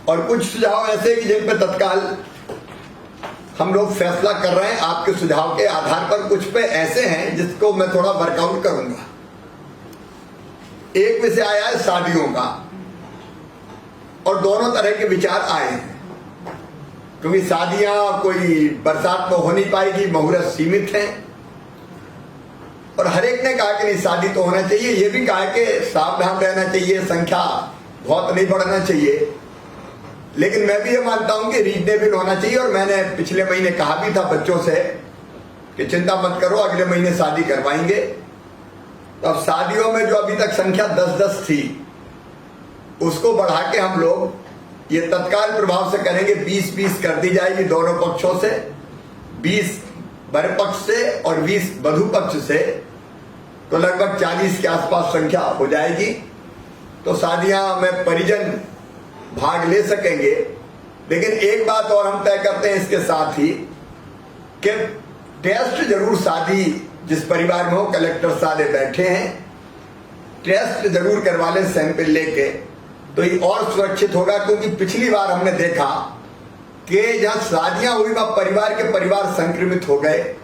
और कुछ सुझाव ऐसे कि जिन पे तत्काल हम लोग फैसला कर रहे हैं। आपके सुझाव के आधार पर कुछ पे ऐसे हैं जिसको मैं थोड़ा वर्कआउट करूंगा। एक विषय आया है शादियों का, और दोनों तरह के विचार आए हैं, क्योंकि शादियां कोई बरसात में हो नहीं पाएगी, मुहूर्त सीमित हैं, और हर एक ने कहा कि नहीं शादी तो होना चाहिए। ये भी कहा कि सावधान रहना चाहिए, संख्या बहुत नहीं बढ़ना चाहिए। लेकिन मैं भी ये मानता हूं कि रीजनेबल होना चाहिए, और मैंने पिछले महीने कहा भी था बच्चों से कि चिंता मत करो, अगले महीने शादी करवाएंगे। तो अब शादियों में जो अभी तक संख्या 10-10 थी, उसको बढ़ा के हम लोग ये तत्काल प्रभाव से करेंगे, 20-20 कर दी जाएगी दोनों पक्षों से, 20 वर पक्ष से और 20 वधू पक्ष से, तो लगभग 40 के आसपास संख्या हो जाएगी। तो शादियां में परिजन भाग ले सकेंगे। लेकिन एक बात और हम तय करते हैं इसके साथ ही कि टेस्ट जरूर शादी जिस परिवार में हो, कलेक्टर साले बैठे हैं, टेस्ट जरूर करवा लें सैंपल लेके, तो ये और सुरक्षित होगा। क्योंकि पिछली बार हमने देखा कि जहां शादियां हुई वहां परिवार के परिवार संक्रमित हो गए,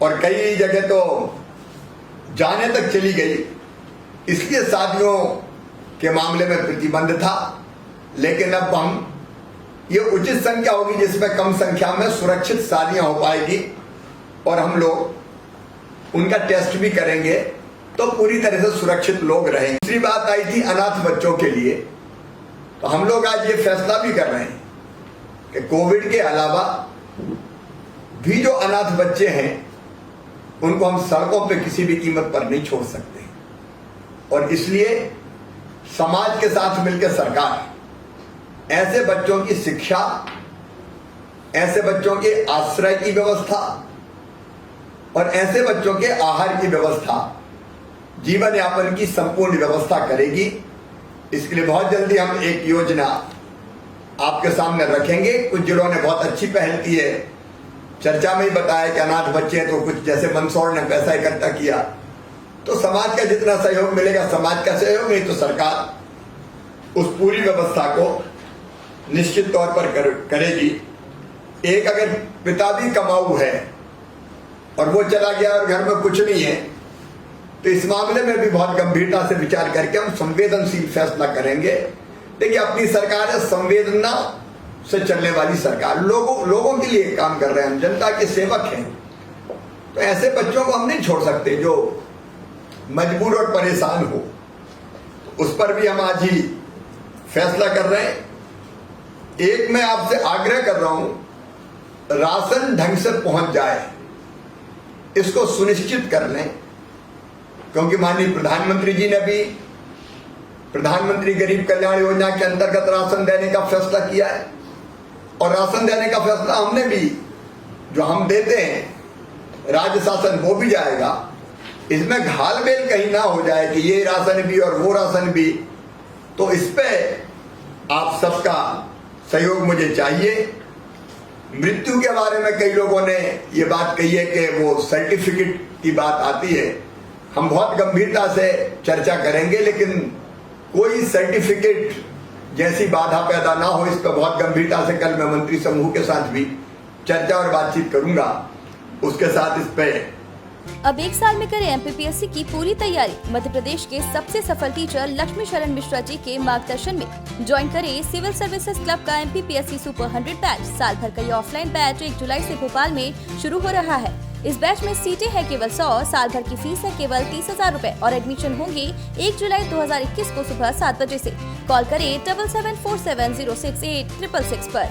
और कई जगह तो जाने तक चली गई। इसलिए शादियों के मामले में प्रतिबंध था। लेकिन अब हम ये उचित संख्या होगी जिसमें कम संख्या में सुरक्षित शादियां हो पाएगी, और हम लोग उनका टेस्ट भी करेंगे, तो पूरी तरह से सुरक्षित लोग रहेंगे। दूसरी बात आई थी अनाथ बच्चों के लिए। तो हम लोग आज ये फैसला भी कर रहे हैं कि कोविड के अलावा भी जो अनाथ बच्चे हैं उनको हम सड़कों पे किसी भी कीमत पर नहीं छोड़ सकते, और इसलिए समाज के साथ मिलकर सरकार ऐसे बच्चों की शिक्षा, ऐसे बच्चों के आश्रय की व्यवस्था और ऐसे बच्चों के आहार की व्यवस्था, जीवन यापन की संपूर्ण व्यवस्था करेगी। इसके लिए बहुत जल्दी हम एक योजना आपके सामने रखेंगे। कुछ जिलों ने बहुत अच्छी पहल की है, चर्चा में ही बताया कि अनाथ बच्चे हैं, तो कुछ जैसे मंदसौर ने पैसा इकट्ठा किया। तो समाज का जितना सहयोग मिलेगा, समाज का सहयोग, नहीं तो सरकार उस पूरी व्यवस्था को निश्चित तौर पर करेगी। एक अगर पिता भी कमाऊ है और वो चला गया और घर में कुछ नहीं है, तो इस मामले में भी बहुत गंभीरता से विचार करके हम संवेदनशील फैसला करेंगे। देखिए, अपनी सरकार है, संवेदना से चलने वाली सरकार, लोगों के लिए काम कर रहे हैं, हम जनता के सेवक हैं। तो ऐसे बच्चों को हम नहीं छोड़ सकते जो मजबूर और परेशान हो। उस पर भी हम आज ही फैसला कर रहे हैं। एक मैं आपसे आग्रह कर रहा हूं, राशन ढंग से पहुंच जाए, इसको सुनिश्चित कर लें। क्योंकि माननीय प्रधानमंत्री जी ने भी प्रधानमंत्री गरीब कल्याण योजना के अंतर्गत राशन देने का फैसला किया है, और राशन देने का फैसला हमने भी, जो हम देते हैं राज्य शासन, वो भी जाएगा। इसमें घालमेल कहीं ना हो जाए कि ये राशन भी और वो राशन भी। तो इस पे आप सबका सहयोग मुझे चाहिए। मृत्यु के बारे में कई लोगों ने ये बात कही है कि वो सर्टिफिकेट की बात आती है, हम बहुत गंभीरता से चर्चा करेंगे, लेकिन कोई सर्टिफिकेट जैसी बाधा पैदा ना हो, इस पर बहुत गंभीरता से कल मैं मंत्री समूह के साथ भी चर्चा और बातचीत करूंगा। उसके साथ इस पे अब 1 साल में करें एमपीपीएससी की पूरी तैयारी। मध्य प्रदेश के सबसे सफल टीचर लक्ष्मी शरण मिश्रा जी के मार्गदर्शन में ज्वाइन करें सिविल सर्विसेज क्लब का एमपीपीएससी सुपर 100 बैच। साल भर का ये ऑफलाइन बैच 1 जुलाई से भोपाल में शुरू हो रहा है। इस बैच में सीटें हैं केवल 100, साल भर की फीस है केवल 30,000 रूपए, और एडमिशन होंगे 1 जुलाई 2021 को सुबह 7 बजे से। कॉल करें 7747068666 पर।